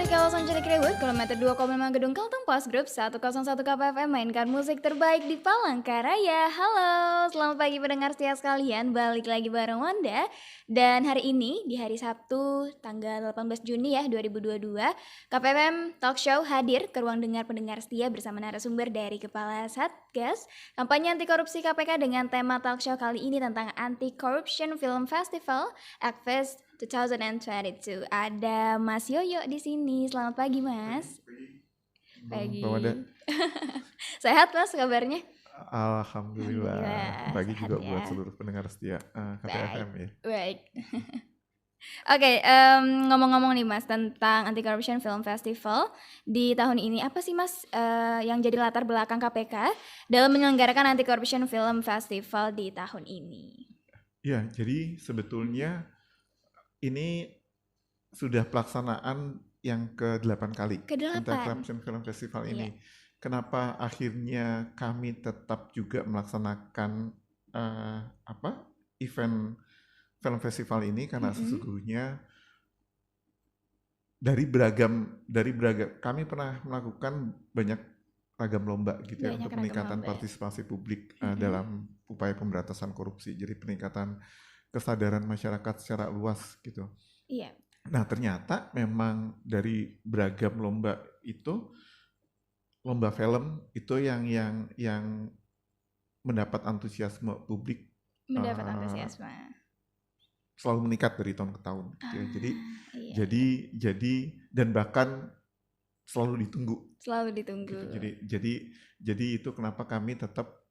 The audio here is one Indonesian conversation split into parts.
dari kawasan Cilikriwut, kilometer 2,5 Gedung Kalteng Pos Group 101 KPFM mainkan musik terbaik di Palangkaraya. Halo, selamat pagi pendengar setia sekalian, balik lagi bareng Wanda. Dan hari ini, di hari Sabtu, tanggal 18 Juni ya 2022, KPFM Talk Show hadir ke ruang dengar pendengar setia bersama narasumber dari Kepala Satgas Kampanye Anti Korupsi KPK dengan tema talk show kali ini tentang Anti Corruption Film Festival Akfest 2022. Ada Mas Yoyo di sini. Selamat pagi, Mas. Pagi. Bang Wanda. Sehat, Mas, kabarnya? Alhamdulillah. Pagi sehat juga ya. buat seluruh pendengar setia KPFM ya. Baik. Oke, ngomong-ngomong nih Mas tentang Anti Corruption Film Festival di tahun ini, apa sih Mas yang jadi latar belakang KPK dalam menyelenggarakan Anti Corruption Film Festival di tahun ini? Ya, jadi sebetulnya ini sudah pelaksanaan yang ke-8 kali Ke-8. Anti Corruption Film Festival ini. Iya. Kenapa akhirnya kami tetap juga melaksanakan event film festival ini? Karena sesungguhnya dari beragam kami pernah melakukan banyak ragam lomba gitu ya Banyak untuk ragam peningkatan lomba ya. partisipasi publik dalam upaya pemberantasan korupsi. Jadi peningkatan kesadaran masyarakat secara luas gitu. Iya. Nah, ternyata memang dari beragam lomba itu, lomba film itu yang mendapat antusiasme publik Mendapat antusiasme. selalu meningkat dari tahun ke tahun gitu ya. Iya. Jadi dan bahkan selalu ditunggu. Selalu ditunggu. Gitu. Jadi itu kenapa kami tetap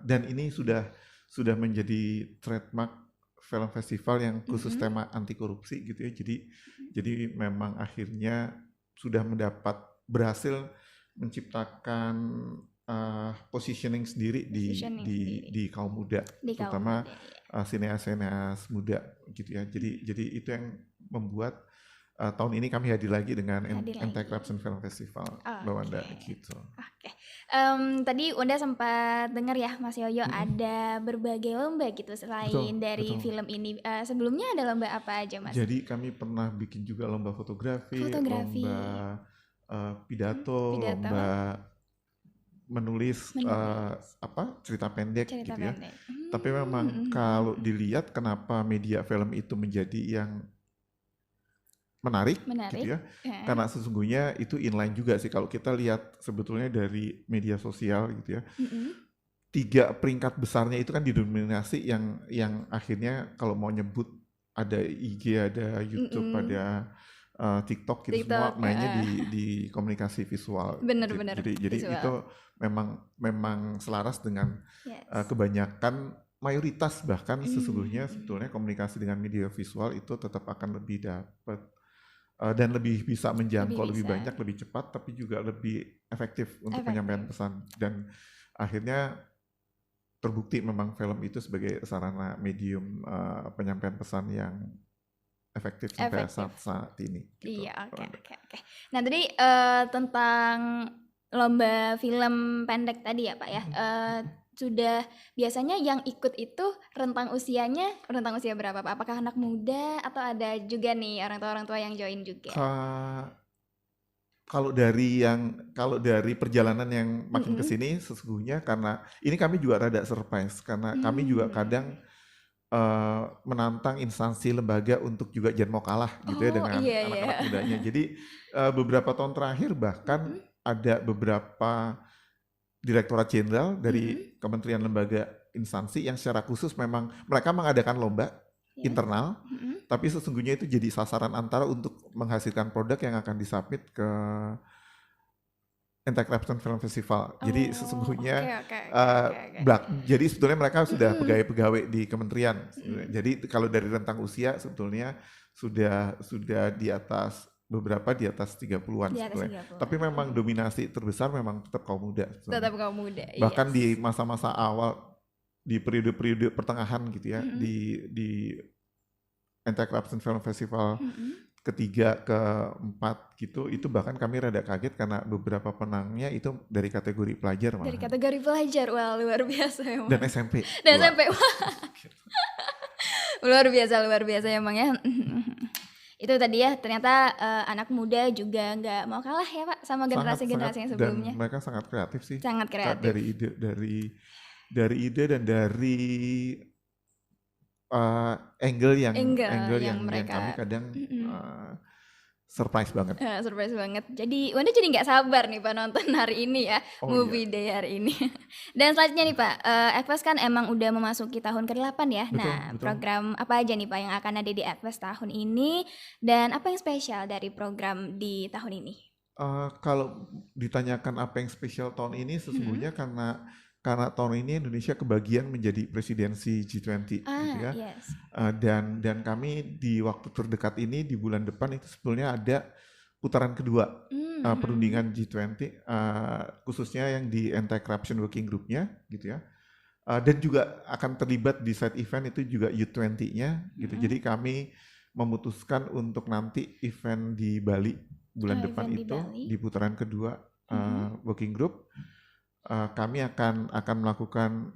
dan ini sudah menjadi trademark film festival yang khusus tema anti korupsi gitu ya. Jadi memang akhirnya sudah berhasil menciptakan positioning sendiri di kaum muda, terutama sineas muda gitu ya. Jadi itu yang membuat tahun ini kami hadir lagi dengan Anti Corruption Film Festival, Mbak Wanda gitu. Oke. Tadi Wanda sempat dengar ya Mas Yoyo ada berbagai lomba gitu selain dari film ini. Sebelumnya ada lomba apa aja Mas? Jadi kami pernah bikin juga lomba fotografi. Lomba pidato, lomba menulis cerita pendek gitu ya. Tapi memang kalau dilihat kenapa media film itu menjadi yang menarik. Gitu ya. Karena sesungguhnya itu inline juga sih kalau kita lihat sebetulnya dari media sosial gitu ya. 3 peringkat besarnya itu kan didominasi yang akhirnya kalau mau nyebut ada IG, ada YouTube, ada TikTok gitu, semua mainnya di komunikasi visual. Benar-benar. Jadi itu memang selaras dengan kebanyakan mayoritas bahkan sesungguhnya sebetulnya komunikasi dengan media visual itu tetap akan lebih dapat dan lebih bisa menjangkau lebih banyak, lebih cepat, tapi juga lebih efektif untuk penyampaian pesan. Dan akhirnya terbukti memang film itu sebagai sarana medium penyampaian pesan yang efektif sampai saat ini. Gitu. Iya, oke. Nah tadi tentang lomba film pendek tadi ya Pak ya, sudah biasanya yang ikut itu rentang usia berapa Pak? Apakah anak muda atau ada juga nih orang tua yang join juga? Kalau dari perjalanan yang makin kesini sesungguhnya karena ini kami juga rada surprise karena kami juga kadang menantang instansi lembaga untuk juga jangan mau kalah gitu ya dengan anak-anak mudanya. Jadi beberapa tahun terakhir bahkan ada beberapa direktorat jenderal dari kementerian lembaga instansi yang secara khusus memang mereka mengadakan lomba internal, tapi sesungguhnya itu jadi sasaran antara untuk menghasilkan produk yang akan disubmit ke Anti Corruption Film Festival. Jadi sesungguhnya jadi sebetulnya mereka sudah pegawai-pegawai di kementerian. Jadi kalau dari rentang usia sebetulnya sudah di atas beberapa di atas 30-an sebetulnya. Tapi memang dominasi terbesar memang tetap kaum muda. Tetap kaum muda. Bahkan di masa-masa awal di periode pertengahan gitu ya di Anti Corruption Film Festival ketiga, keempat gitu, itu bahkan kami rada kaget karena beberapa penangnya itu dari kategori pelajar malah. Dari kategori pelajar, wah luar biasa emang. Dan SMP. Wah. Luar biasa emang ya. Itu tadi ya, ternyata anak muda juga nggak mau kalah ya Pak sama generasi-generasi yang sebelumnya. Dan mereka sangat kreatif sih. Sangat kreatif. Dari ide dan dari angle yang mereka, kami kadang surprise banget. Surprise banget. Jadi Wanda jadi nggak sabar nih Pak nonton hari ini ya, Movie Day hari ini. Dan selanjutnya nih Pak, Ekfest kan emang udah memasuki tahun ke-8 ya. Betul. Program apa aja nih Pak yang akan ada di Ekfest tahun ini, dan apa yang spesial dari program di tahun ini? Kalau ditanyakan apa yang spesial tahun ini, sesungguhnya karena tahun ini Indonesia kebagian menjadi presidensi G20 gitu ya. Yes. Dan kami di waktu terdekat ini di bulan depan itu sebetulnya ada putaran kedua perundingan G20, khususnya yang di Anti-Corruption Working Group-nya gitu ya. Dan juga akan terlibat di side event itu juga U20-nya gitu. Jadi kami memutuskan untuk nanti event di Bali bulan depan itu di putaran kedua Working Group. Kami akan melakukan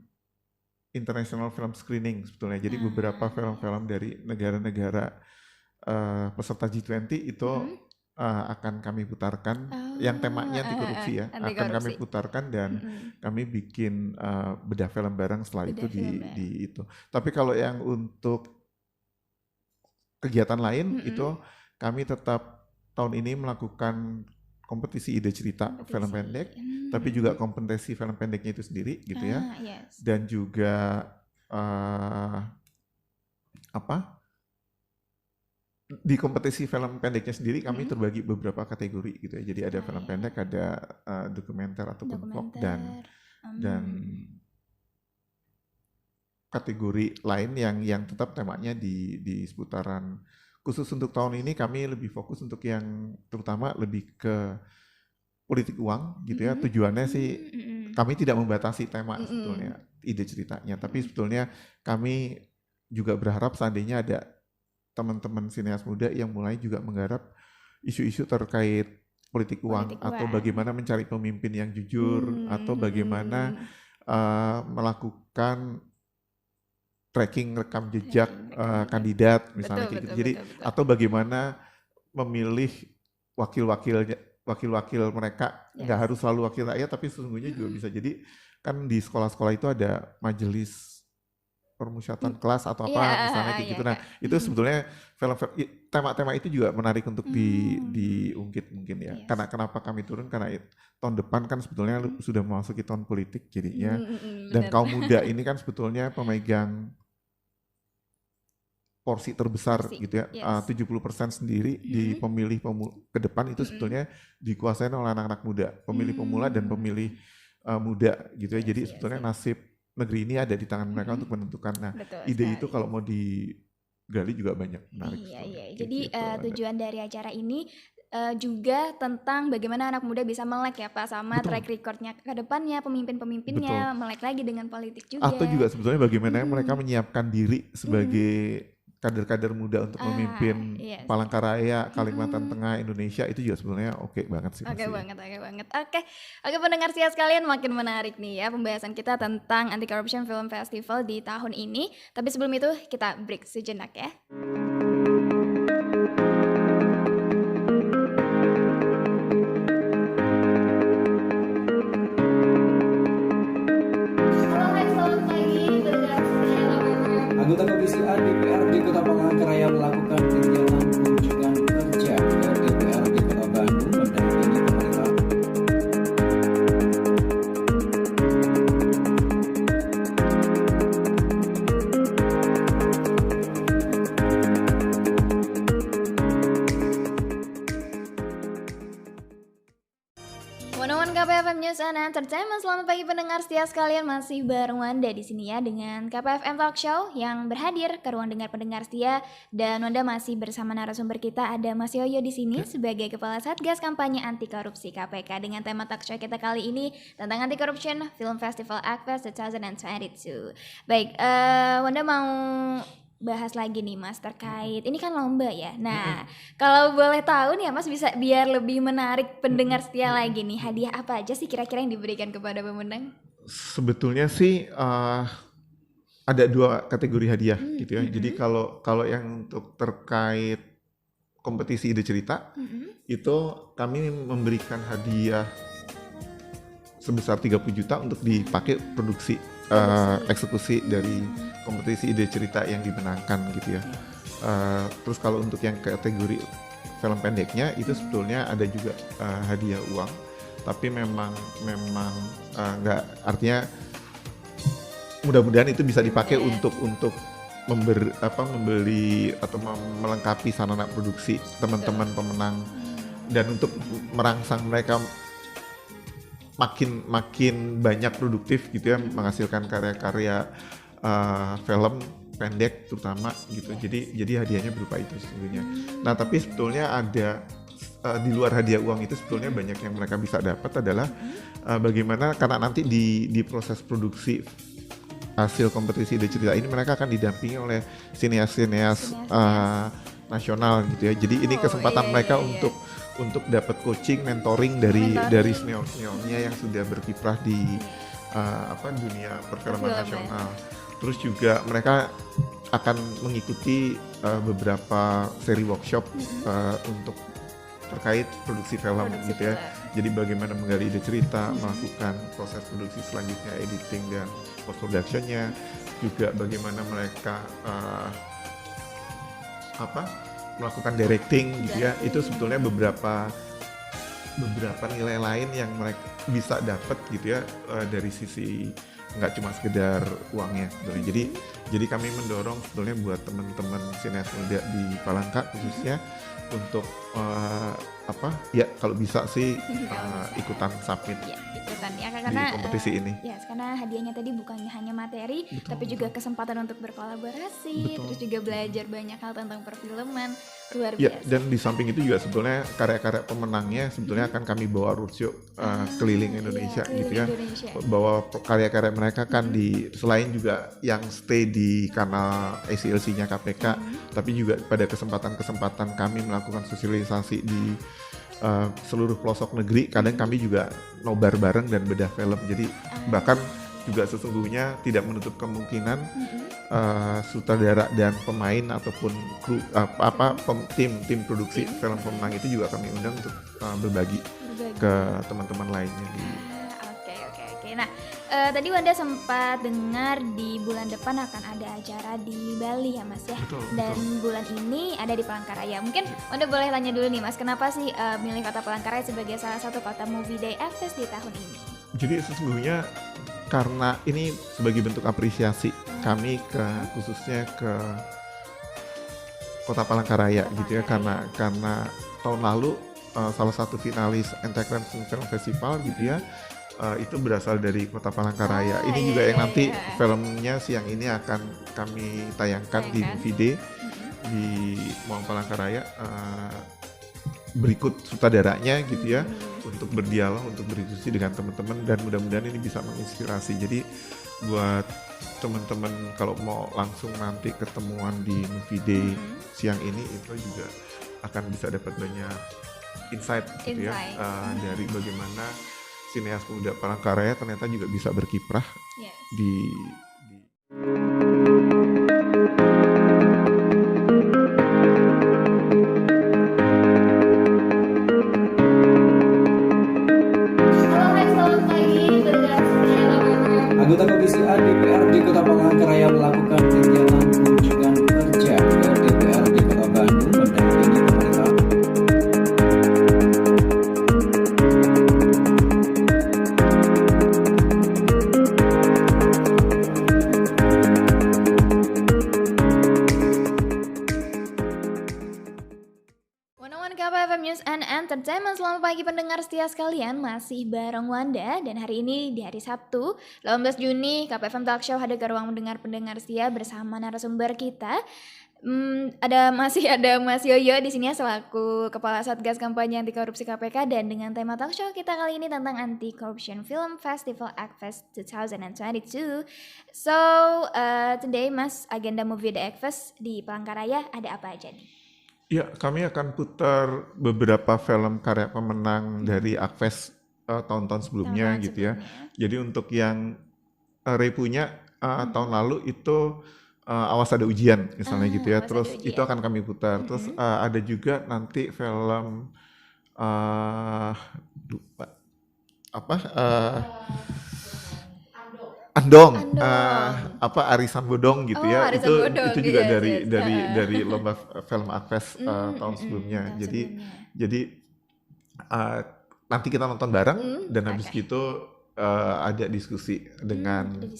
international film screening sebetulnya. Jadi beberapa film-film dari negara-negara peserta G20 itu akan kami putarkan. Yang temanya anti korupsi ya, akan kami putarkan dan kami bikin bedah film bareng setelah itu di itu. Tapi kalau yang untuk kegiatan lain itu kami tetap tahun ini melakukan kompetisi ide cerita film pendek, tapi juga kompetisi film pendeknya itu sendiri gitu ya. Yes. Dan juga di kompetisi film pendeknya sendiri kami terbagi beberapa kategori gitu ya. Jadi ada film pendek, ada dokumenter ataupun vlog dan kategori lain yang tetap temanya di seputaran. Khusus untuk tahun ini kami lebih fokus untuk yang terutama lebih ke politik uang gitu ya. Tujuannya sih kami tidak membatasi tema sebetulnya ide ceritanya, tapi sebetulnya kami juga berharap seandainya ada teman-teman sineas muda yang mulai juga menggarap isu-isu terkait politik uang atau bagaimana mencari pemimpin yang jujur atau bagaimana melakukan tracking rekam jejak kandidat misalnya kayak gitu. Jadi atau bagaimana memilih wakil-wakil mereka, nggak harus selalu wakil rakyat tapi sesungguhnya juga bisa. Jadi kan di sekolah-sekolah itu ada majelis permusyawatan kelas atau apa misalnya kayak gitu. Nah itu sebetulnya tema-tema itu juga menarik untuk diungkit mungkin ya. Karena kenapa kami turun, karena tahun depan kan sebetulnya sudah memasuki tahun politik jadinya. Dan kaum muda ini kan sebetulnya pemegang porsi terbesar gitu ya. 70% sendiri di pemilih ke depan itu sebetulnya dikuasai oleh anak-anak muda, pemilih pemula dan pemilih muda gitu ya. Jadi sebetulnya nasib negeri ini ada di tangan mereka untuk menentukan. Nah, ide itu kalau mau digali juga banyak menarik. Jadi tujuan dari acara ini juga tentang bagaimana anak muda bisa melek ya Pak sama track recordnya ke depannya, pemimpin-pemimpinnya melek lagi dengan politik juga. Atau juga sebetulnya bagaimana mereka menyiapkan diri sebagai kader-kader muda untuk memimpin Palangkaraya, Kalimantan Tengah, Indonesia, itu juga sebenarnya oke banget sih. Oke banget. Oke pendengar setia sekalian, makin menarik nih ya pembahasan kita tentang Anti Corruption Film Festival di tahun ini. Tapi sebelum itu kita break sejenak ya. Anggota Komisi A DPRD Kota Palangkaraya melakukan kegiatan kunjungan kerja ke DPRD Kota Bandung mendampingi pemerintah. KPFM News and Entertainment. Selamat pagi pendengar setia sekalian, masih bareng Wanda di sini ya dengan KPFM Talk Show yang berhadir ke ruang dengar pendengar setia, dan Wanda masih bersama narasumber kita, ada Mas Yoyo di sini sebagai Kepala Satgas Kampanye Anti Korupsi KPK dengan tema talk show kita kali ini tentang Anti Corruption Film Festival Ekfest 2022. Baik, Wanda mau bahas lagi nih Mas terkait ini kan lomba ya. Nah, kalau boleh tahu nih ya Mas, bisa biar lebih menarik pendengar setia lagi nih, hadiah apa aja sih kira-kira yang diberikan kepada pemenang? Sebetulnya sih ada 2 kategori hadiah gitu ya. Jadi kalau yang untuk terkait kompetisi ide cerita itu kami memberikan hadiah sebesar 30 juta untuk dipakai produksi eksekusi dari kompetisi ide cerita yang dimenangkan gitu ya. Terus kalau untuk yang kategori film pendeknya itu sebetulnya ada juga hadiah uang, tapi memang nggak, artinya mudah-mudahan itu bisa dipakai untuk membeli atau melengkapi sarana produksi teman-teman pemenang dan untuk merangsang mereka makin banyak produktif gitu ya, menghasilkan karya-karya film pendek terutama gitu. Jadi hadiahnya berupa itu sesungguhnya. Nah, tapi sebetulnya ada di luar hadiah uang itu sebetulnya banyak yang mereka bisa dapat adalah bagaimana, karena nanti di proses produksi hasil kompetisi ide cerita ini mereka akan didampingi oleh sineas-sineas nasional gitu ya. Jadi ini kesempatan mereka untuk dapat coaching, mentoring dari senior-seniornya yang sudah berkiprah di dunia perfilman nasional. Terus juga mereka akan mengikuti beberapa seri workshop untuk terkait produksi film gitu ya. Jadi bagaimana menggali ide cerita, melakukan proses produksi selanjutnya, editing dan post productionnya, juga bagaimana mereka melakukan directing gitu ya. Itu sebetulnya beberapa nilai lain yang mereka bisa dapat gitu ya, dari sisi nggak cuma sekedar uangnya sebetulnya. Jadi kami mendorong sebetulnya buat teman-teman sineas muda di Palangka khususnya untuk kalau bisa sih ikutan submit karena, di kompetisi ini. Ya, karena hadiahnya tadi bukan hanya materi, tapi juga kesempatan untuk berkolaborasi, terus juga belajar banyak hal tentang perfilman, luar biasa. Dan di samping itu juga sebetulnya karya-karya pemenangnya sebetulnya akan kami bawa roadshow keliling Indonesia gitu ya. Bawa karya-karya mereka kan selain juga yang stay di kanal ACLC-nya KPK, tapi juga pada kesempatan-kesempatan kami melakukan sosialisasi di seluruh pelosok negeri. Kadang kami juga nobar bareng dan bedah film. Jadi bahkan juga sesungguhnya tidak menutup kemungkinan sutradara dan pemain ataupun kru tim produksi film pemenang itu juga kami undang untuk berbagi ke teman-teman lainnya. Oke. Nah, tadi Wanda sempat dengar di bulan depan akan ada acara di Bali ya Mas ya. Dan bulan ini ada di Palangkaraya. Mungkin Wanda boleh tanya dulu nih Mas, kenapa sih milih kota Palangkaraya sebagai salah satu kota Movie Day Fest di tahun ini? Jadi sesungguhnya karena ini sebagai bentuk apresiasi kami khususnya ke kota Palangkaraya gitu ya, karena tahun lalu salah satu finalis Entertainment Film Festival gitu ya, itu berasal dari kota Palangkaraya. Ini juga yang nanti filmnya siang ini akan kami tayangkan di Movie Day di Mall Palangkaraya, berikut sutradaranya gitu ya, untuk berdialog, untuk berdiskusi dengan teman-teman, dan mudah-mudahan ini bisa menginspirasi. Jadi buat teman-teman kalau mau langsung nanti ketemuan di Movie Day siang ini, itu juga akan bisa dapat banyak insight gitu ya, dari bagaimana sineas muda Palangkaraya ternyata juga bisa berkiprah di Anggota Komisi A DPRD Kota Palangkaraya melakukan kegiatan kunjungan kerja ke DPRD Kota Bandung mendampingi pemerintah. KPFM News and Entertainment. Selamat pagi pendengar setia sekalian, masih bareng Wanda. Dan hari ini di hari Sabtu 18 Juni KPFM Talk Show hadir ke ruang mendengar pendengar setia bersama narasumber kita. Masih ada Mas Yoyo di sini selaku Kepala Satgas Kampanye Anti Korupsi KPK, dan dengan tema talk show kita kali ini tentang Anti Corruption Film Festival Fest 2022. So today Mas, agenda Movie Day Fest di Palangkaraya ada apa aja nih? Ya, kami akan putar beberapa film karya pemenang dari Akfest tahun-tahun sebelumnya gitu ya. Jadi untuk yang repunya tahun lalu itu Awas Ada Ujian misalnya gitu ya. Awas Ada Terus Ujian. itu akan kami putar. Terus ada juga nanti film lupa apa Andong, Arisan Bodong gitu ya. Arisan Bodong, Itu juga yes. dari lomba film Akves tahun sebelumnya. Jadi nanti kita nonton bareng dan habis gitu ada diskusi dengan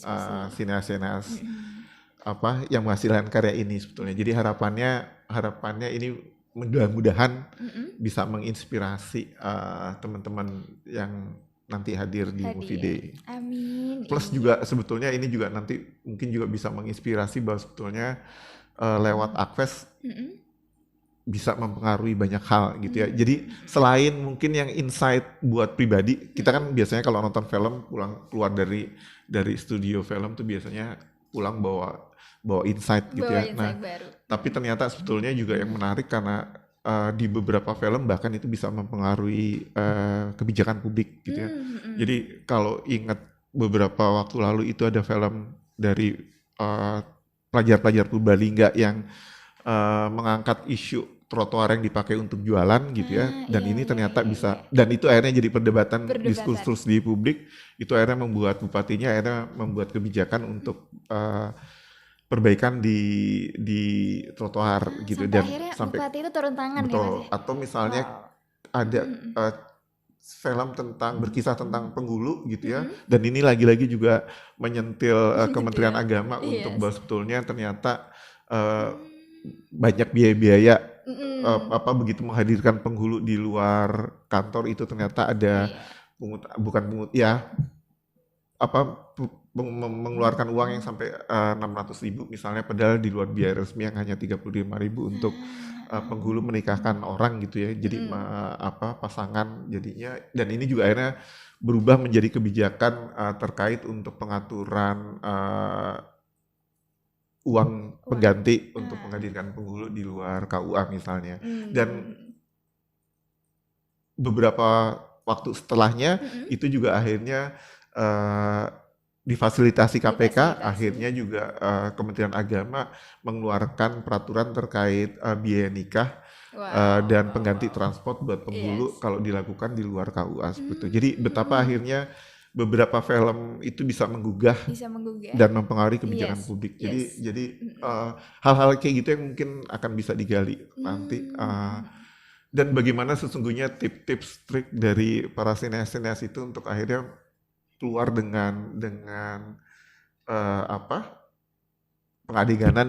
sineas-sineas yang menghasilkan karya ini sebetulnya. Jadi harapannya ini mudah-mudahan bisa menginspirasi teman-teman yang nanti hadir di Movie Day. Amin. Plus juga sebetulnya ini juga nanti mungkin juga bisa menginspirasi bahwa sebetulnya lewat Akves bisa mempengaruhi banyak hal gitu ya. Jadi selain mungkin yang insight buat pribadi, kita kan biasanya kalau nonton film keluar dari studio film tuh biasanya pulang bawa insight gitu ya. Nah, baru. Tapi ternyata sebetulnya juga yang menarik karena di beberapa film bahkan itu bisa mempengaruhi kebijakan publik gitu ya. Jadi kalau ingat beberapa waktu lalu itu ada film dari pelajar-pelajar Purbalingga yang mengangkat isu trotoar yang dipakai untuk jualan gitu ya. Dan ini ternyata bisa, dan itu akhirnya jadi perdebatan diskursus di publik. Itu akhirnya membuat bupatinya akhirnya membuat kebijakan untuk perbaikan di trotoar gitu. Dan sampai bupati itu turun tangan. Betul. Ya, atau misalnya ada film berkisah tentang penghulu gitu ya. Dan ini lagi-lagi juga menyentil Kementerian Agama untuk bahwa sebetulnya ternyata banyak biaya-biaya begitu menghadirkan penghulu di luar kantor itu ternyata ada mengeluarkan uang yang sampai 600.000 misalnya, padahal di luar biaya resmi yang hanya 35.000 untuk penghulu menikahkan orang gitu ya. Jadi pasangan jadinya, dan ini juga akhirnya berubah menjadi kebijakan terkait untuk pengaturan uang pengganti untuk menghadirkan penghulu di luar KUA misalnya. Dan beberapa waktu setelahnya itu juga akhirnya difasilitasi KPK, akhirnya juga Kementerian Agama mengeluarkan peraturan terkait biaya nikah dan pengganti transport buat penghulu kalau dilakukan di luar KUA seperti itu. Jadi betapa akhirnya beberapa film itu bisa menggugah dan mempengaruhi kebijakan publik. Jadi hal-hal kayak gitu yang mungkin akan bisa digali nanti. Dan bagaimana sesungguhnya tips trik dari para sineas itu untuk akhirnya keluar dengan pengadeganan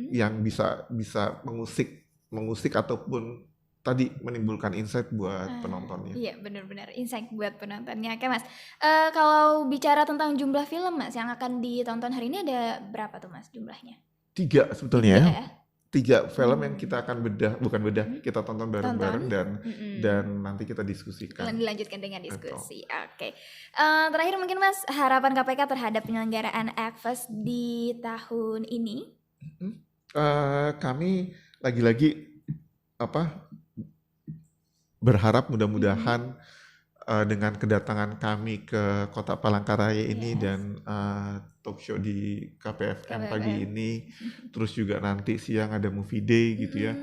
yang bisa mengusik ataupun tadi menimbulkan insight buat penontonnya. Iya, benar-benar insight buat penontonnya. Oke Mas, kalau bicara tentang jumlah film Mas yang akan ditonton hari ini ada berapa tuh Mas jumlahnya? 3 sebetulnya ya. 3 film yang kita akan kita tonton bareng-bareng dan nanti kita diskusikan. Dilanjutkan dengan diskusi. Oke. Terakhir mungkin Mas, harapan KPK terhadap penyelenggaraan Akves di tahun ini? Kami lagi-lagi berharap mudah-mudahan dengan kedatangan kami ke Kota Palangkaraya ini dan talk show di KPFM pagi ini, terus juga nanti siang ada Movie Day gitu ya.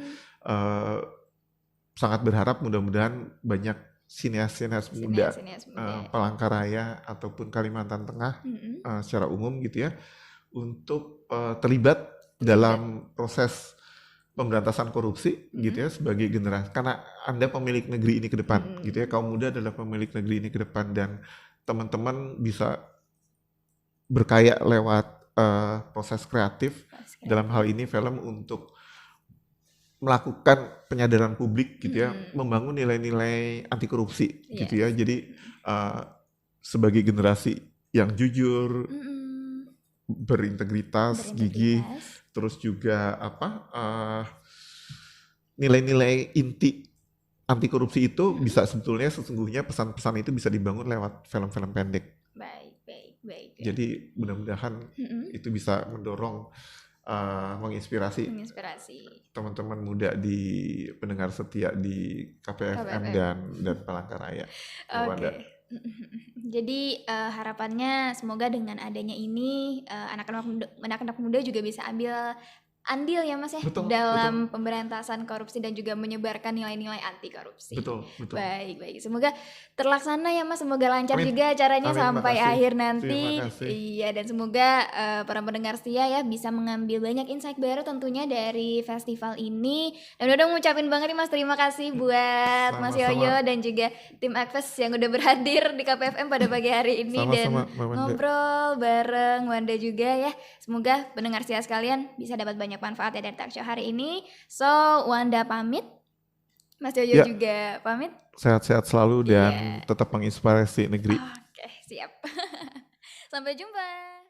Sangat berharap mudah-mudahan banyak sineas-sineas muda Palangkaraya ataupun Kalimantan Tengah secara umum gitu ya untuk terlibat dalam proses pemberantasan korupsi gitu ya sebagai generasi, karena Anda pemilik negeri ini ke depan gitu ya, kaum muda adalah pemilik negeri ini ke depan, dan teman-teman bisa berkarya lewat proses kreatif dalam hal ini film untuk melakukan penyadaran publik gitu ya, membangun nilai-nilai anti korupsi gitu ya. Jadi sebagai generasi yang jujur, berintegritas, gigih, terus juga nilai-nilai inti anti korupsi itu bisa sesungguhnya pesan-pesan itu bisa dibangun lewat film-film pendek. Baik. Jadi mudah-mudahan itu bisa mendorong menginspirasi teman-teman muda di pendengar setia di KPFM dan Palangkaraya. Jadi harapannya semoga dengan adanya ini anak-anak muda juga bisa andil ya Mas ya dalam pemberantasan korupsi dan juga menyebarkan nilai-nilai anti korupsi. Betul. Baik. Semoga terlaksana ya Mas, semoga lancar juga acaranya sampai akhir nanti. Iya, dan semoga para pendengar setia ya bisa mengambil banyak insight baru tentunya dari festival ini. Dan udah ngucapin banget nih Mas, terima kasih buat Mas Yoyo dan juga tim Akves yang udah berhadir di KPFM pada pagi hari ini dan ngobrol bareng Wanda juga ya. Semoga pendengar setia sekalian bisa dapat banyak manfaat ya dari talk show hari ini. So, Wanda pamit. Mas Yoyo juga pamit. Sehat-sehat selalu dan tetap menginspirasi negeri. Oke, siap. Sampai jumpa.